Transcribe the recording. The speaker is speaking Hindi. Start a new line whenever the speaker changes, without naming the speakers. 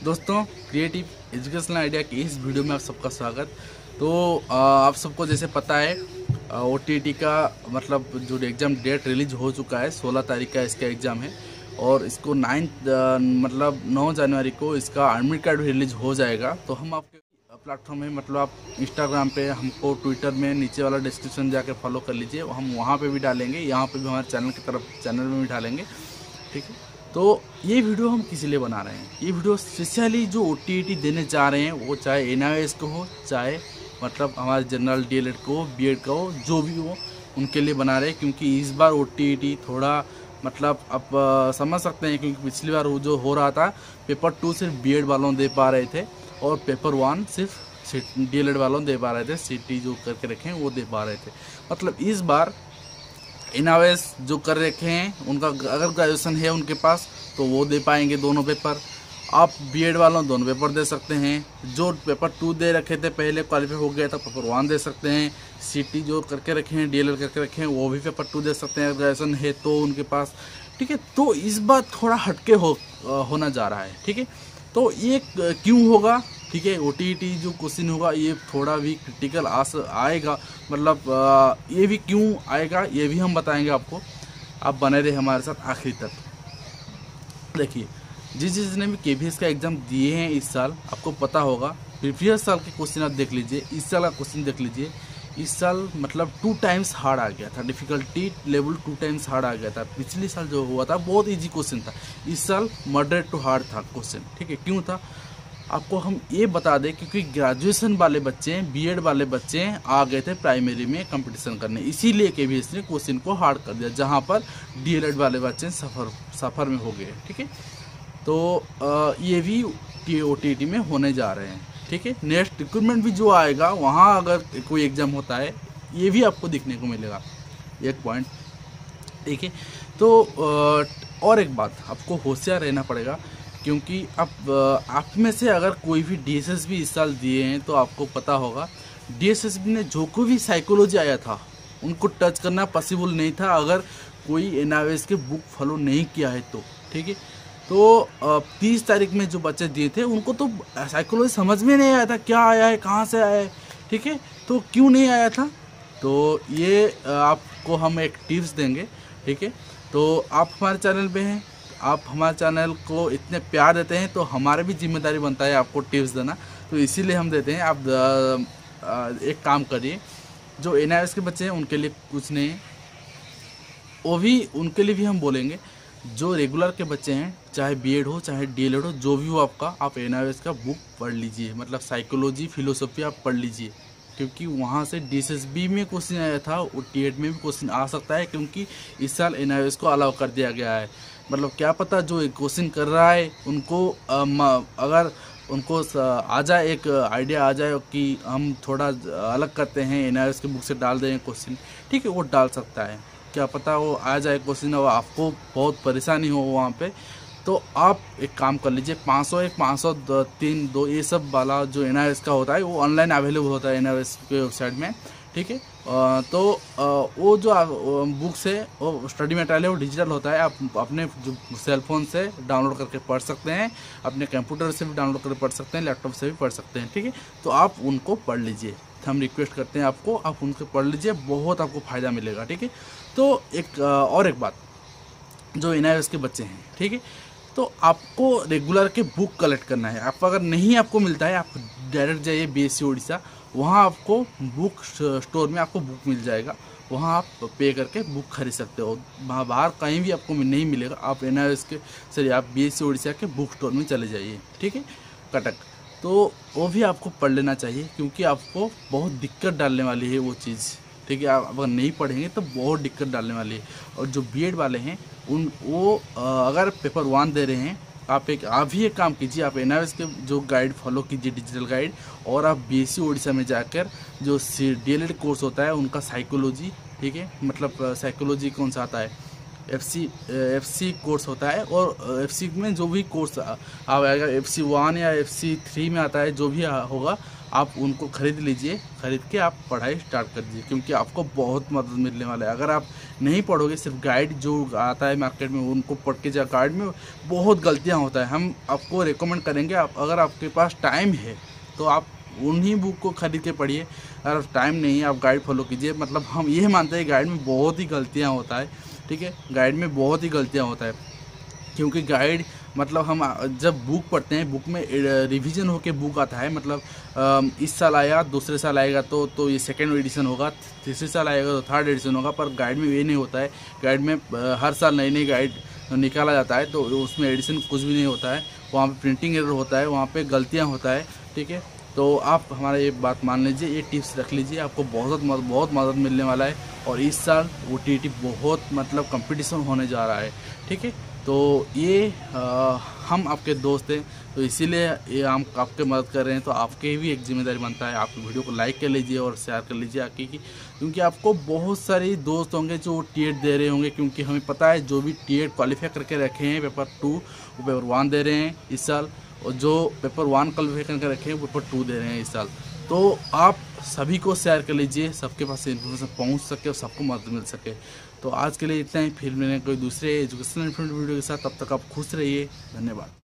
दोस्तों, क्रिएटिव एजुकेशनल आइडिया की इस वीडियो में आप सबका स्वागत। तो आप सबको जैसे पता है OTT का मतलब जो एग्ज़ाम डेट रिलीज हो चुका है, 16 तारीख का इसका एग्ज़ाम है और इसको 9 जनवरी को इसका एडमिट कार्ड भी रिलीज हो जाएगा। तो हम आपके प्लेटफॉर्म में मतलब आप इंस्टाग्राम पे हमको, ट्विटर में नीचे वाला डिस्क्रिप्शन जाकर फॉलो कर लीजिए, हम वहाँ पे भी डालेंगे, यहाँ पे भी हमारे चैनल में भी डालेंगे, ठीक है। तो ये वीडियो हम किस लिए बना रहे हैं? ये वीडियो स्पेशली जो OTT देने जा रहे हैं, वो चाहे NIOS को हो, चाहे मतलब हमारे जनरल DLED को, BED का हो, जो भी हो, उनके लिए बना रहे हैं। क्योंकि इस बार OTT थोड़ा मतलब आप समझ सकते हैं, क्योंकि पिछली बार वो जो हो रहा था, पेपर 2 सिर्फ BED वालों दे पा रहे थे और पेपर 1 सिर्फ DLED वालों दे पा रहे थे। CT जो करके रखे हैं वो दे पा रहे थे। मतलब इस बार NIOS जो कर रखे हैं, उनका अगर ग्रेजुएशन है उनके पास तो वो दे पाएंगे दोनों पेपर। आप BED वालों दोनों पेपर दे सकते हैं। जो पेपर 2 दे रखे थे, पहले क्वालिफाई हो गया था, पेपर 1 दे सकते हैं। CT जो करके रखे हैं, DLED करके रखे हैं, वो भी पेपर 2 दे सकते हैं, ग्रेजुएशन है तो उनके पास, ठीक है। तो इस बार थोड़ा हटके होना जा रहा है, ठीक है। तो ये क्यों होगा, ठीक है। OTT जो क्वेश्चन होगा ये थोड़ा भी क्रिटिकल आएगा, मतलब ये भी क्यों आएगा ये भी हम बताएंगे आपको। आप बने रहे हमारे साथ आखिरी तक। देखिए, जिसने भी KVS का एग्ज़ाम दिए हैं इस साल, आपको पता होगा प्रीवियस साल के क्वेश्चन आप देख लीजिए, इस साल का क्वेश्चन देख लीजिए। इस साल मतलब 2 टाइम्स हार्ड आ गया था, डिफ़िकल्टी लेवल 2 टाइम्स हार्ड आ गया था। पिछले साल जो हुआ था बहुत इजी क्वेश्चन था, इस साल मॉडरेट टू हार्ड था क्वेश्चन, ठीक है। क्यों था आपको हम ये बता दें, क्योंकि ग्रेजुएशन वाले बच्चे, BED वाले बच्चे आ गए थे प्राइमरी में कंपटीशन करने, इसीलिए KVS ने क्वेश्चन को हार्ड कर दिया, जहाँ पर DLED वाले बच्चे सफ़र में हो गए, ठीक है। तो ये भी OTT में होने जा रहे हैं, ठीक है। नेक्स्ट रिक्रूटमेंट भी जो आएगा, वहाँ अगर कोई एग्ज़ाम होता है, ये भी आपको देखने को मिलेगा, एक पॉइंट, ठीक है। तो और एक बात, आपको होशियार रहना पड़ेगा, क्योंकि आप में से अगर कोई भी DSSB इस साल दिए हैं तो आपको पता होगा, DSSB ने जो कोई भी साइकोलॉजी आया था उनको टच करना पॉसिबल नहीं था अगर कोई NIOS के बुक फॉलो नहीं किया है तो, ठीक है। तो 30 तारीख में जो बच्चे दिए थे उनको तो साइकोलॉजी समझ में नहीं आया था, क्या आया है, कहाँ से आया है, ठीक है। तो क्यों नहीं आया था, तो ये आपको हम एक टिप्स देंगे, ठीक है। तो आप हमारे चैनल पे हैं, आप हमारे चैनल को इतने प्यार देते हैं, तो हमारी भी जिम्मेदारी बनता है आपको टिप्स देना, तो इसीलिए हम देते हैं। आप एक काम करिए, जो NIOS के बच्चे हैं उनके लिए कुछ नहीं है, वो भी उनके लिए भी हम बोलेंगे। जो रेगुलर के बच्चे हैं, चाहे BED हो चाहे DLED हो, जो भी हो आपका, आप NIOS का बुक पढ़ लीजिए, मतलब साइकोलॉजी, फिलोसफी आप पढ़ लीजिए, क्योंकि वहाँ से DSSB में क्वेश्चन आया था और TET में भी क्वेश्चन आ सकता है, क्योंकि इस साल NIOS को अलाउ कर दिया गया है। मतलब क्या पता जो क्वेश्चन कर रहा है उनको अगर उनको आ जाए, एक आइडिया आ जाए कि हम थोड़ा अलग करते हैं, NIOS के बुक से डाल दें क्वेश्चन, ठीक है, वो डाल सकता है। क्या पता वो आ जाए क्वेश्चन और आपको बहुत परेशानी हो वहाँ पे। तो आप एक काम कर लीजिए, 501, 503, 2 ये सब वाला जो NIOS का होता है वो ऑनलाइन अवेलेबल होता है NIOS के वेबसाइट में, ठीक है। तो वो जो बुक्स है, वो स्टडी मटेरियल है, वो डिजिटल होता है, आप अपने जो सेल फोन से डाउनलोड करके पढ़ सकते हैं, अपने कंप्यूटर से भी डाउनलोड करके पढ़ सकते हैं, लैपटॉप से भी पढ़ सकते हैं, ठीक है। तो आप उनको पढ़ लीजिए, हम रिक्वेस्ट करते हैं आपको, आप उनको पढ़ लीजिए, बहुत आपको फ़ायदा मिलेगा, ठीक है। तो और एक बात, जो NIOS के बच्चे हैं, ठीक है, तो आपको रेगुलर के बुक कलेक्ट करना है। आप अगर नहीं आपको मिलता है, आप डायरेक्ट जाइए BSc ओडिशा, वहाँ आपको बुक स्टोर में आपको बुक मिल जाएगा, वहाँ आप पे करके बुक खरीद सकते हो। बाहर कहीं भी आपको नहीं मिलेगा, आप NIOS के सॉरी आप BSc ओडिशा के बुक स्टोर में चले जाइए, ठीक है, कटक। तो वो भी आपको पढ़ लेना चाहिए, क्योंकि आपको बहुत दिक्कत डालने वाली है वो चीज़, ठीक है। आप अगर नहीं पढ़ेंगे तो बहुत दिक्कत डालने वाली है। और जो BED वाले हैं वो अगर पेपर 1 दे रहे हैं, आप भी एक काम कीजिए, आप NIOS के जो गाइड फॉलो कीजिए, डिजिटल गाइड, और आप BSc ओडिशा में जाकर जो DLED कोर्स होता है उनका साइकोलॉजी, ठीक है, मतलब साइकोलॉजी कौन सा आता है, FC कोर्स होता है, और FC में जो भी कोर्स आएगा, FC 1 या FC 3 में आता है, जो भी होगा आप उनको खरीद लीजिए, खरीद के आप पढ़ाई स्टार्ट कर दीजिए, क्योंकि आपको बहुत मदद मिलने वाला है। अगर आप नहीं पढ़ोगे, सिर्फ गाइड जो आता है मार्केट में उनको पढ़ के जा, गाइड में बहुत गलतियाँ होता है। हम आपको रिकमेंड करेंगे, आप अगर आपके पास टाइम है तो आप उन्हीं बुक को खरीद के पढ़िए। अगर टाइम नहीं है, आप गाइड फॉलो कीजिए। मतलब हम ये मानते हैं गाइड में बहुत ही गलतियाँ होता है, ठीक है, गाइड में बहुत ही गलतियाँ होता है, क्योंकि गाइड मतलब हम जब बुक पढ़ते हैं, बुक में रिवीजन होके बुक आता है। मतलब इस साल आया, दूसरे साल आएगा तो ये सेकेंड एडिशन होगा, तीसरे साल आएगा तो थर्ड एडिशन होगा। पर गाइड में ये नहीं होता है। गाइड में हर साल नई नई गाइड निकाला जाता है, तो उसमें एडिशन कुछ भी नहीं होता है। वहाँ पे प्रिंटिंग एरर होता है, वहाँ पे गलतियाँ होता है, ठीक है। तो आप हमारा ये बात मान लीजिए, ये टिप्स रख लीजिए, आपको बहुत मदद मिलने वाला है। और इस साल OTT बहुत मतलब कंपटीशन होने जा रहा है, ठीक है। तो ये हम आपके दोस्त हैं, तो इसीलिए ये हम आपके मदद कर रहे हैं। तो आपके भी एक जिम्मेदारी बनता है, आप वीडियो को लाइक कर लीजिए और शेयर कर लीजिए आके की, क्योंकि आपको बहुत सारे दोस्त होंगे जो TET दे रहे होंगे। क्योंकि हमें पता है जो भी TET क्वालिफाई करके रखे हैं पेपर 2 वो पेपर 1 दे रहे हैं इस साल, और जो पेपर 1 क्वालिफाई करके रखे हैं वो पेपर 2 दे रहे हैं इस साल। तो आप सभी को शेयर कर लीजिए, सबके पास इन्फॉर्मेशन पहुंच सके और सबको मदद मिल सके। तो आज के लिए इतना ही, फिर मिलेंगे कोई दूसरे एजुकेशनल वीडियो के साथ। तब तक आप खुश रहिए, धन्यवाद।